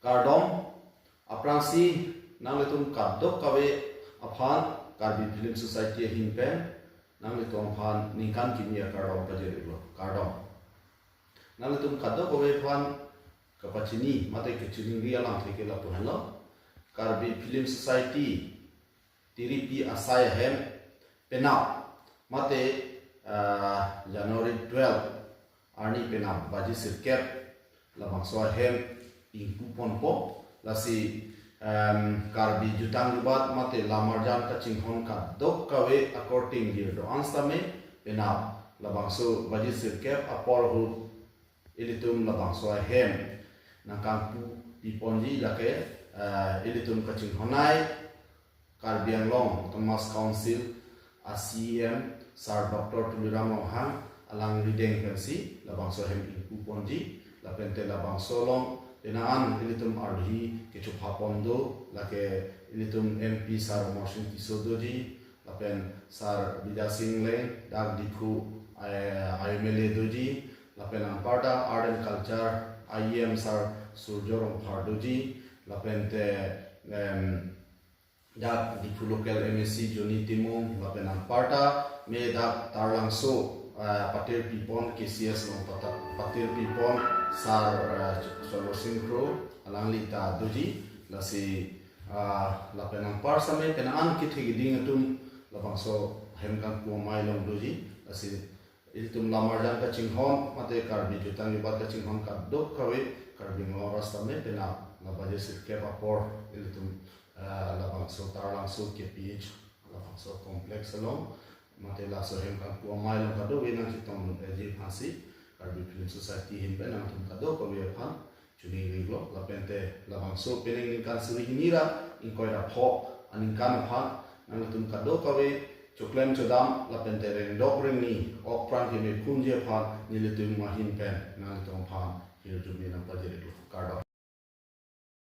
kardom aprangsi nang letum kadok kawe aphan Karbi Film Society Ahem nang letum aphan ningkan kimi kardom pajerilo kardom nang letum kadok kawe aphan kapachini mate kechuning ria lang thike la puhanlo Karbi Film Society tiripi asai hem penap mate January 12 arni penap baji sirkep labang so hem ingkupon po lasi Karbi jutang libat mate lamarjan ka cinghon ka dok kawe according year do anstame penap labang so baji sirkep apor hu ilitum labang so hem nang kanpu di ponji lake ilitum ka cinghonai Karbi Anglong Thomas Council ACM Sar Dr. Tuliram Longhang alang rideng pensi labang so hem ingku ponji lapente labang solong denaan ilitum arhi kecup hapondo lake ilitum MP Sar Motion Tisodoji lapen Sar Bida Singleng dag dikhu IMLA doji lapen amparda art and culture IEM Sar Surjorong Pardoji lapente dag dikhu local MSC Joni Timung lapen amparda me dag tarlangso patir pipon KCS long patir pipon sar solo sinkro alang lita doji lasi lapenang parsame penaan kit higiding atum lapang so hemkan pu mai long doji lasi itum lamarjan ka cinghon mate Karbi jutang ibat ka cinghon ka dok kawe Karbi ngoras tame pena labaje sirke papor itum lapang so tarlang so KPH lapang so kompleks long mate la so hem kan pu mai long kado we nang kitong je phasi Karbi Film Society Ahem nang tum kado ko we phan chuni ringlo la pente la bangso pening kan suri hinira in koi ra pho aning kan phan nang tum kado ko we choklem chodam la pente reng dok ring ni ok pran ki me kunje phan ni le tum mahin pen nang tum phan hir jumi nang pajere kado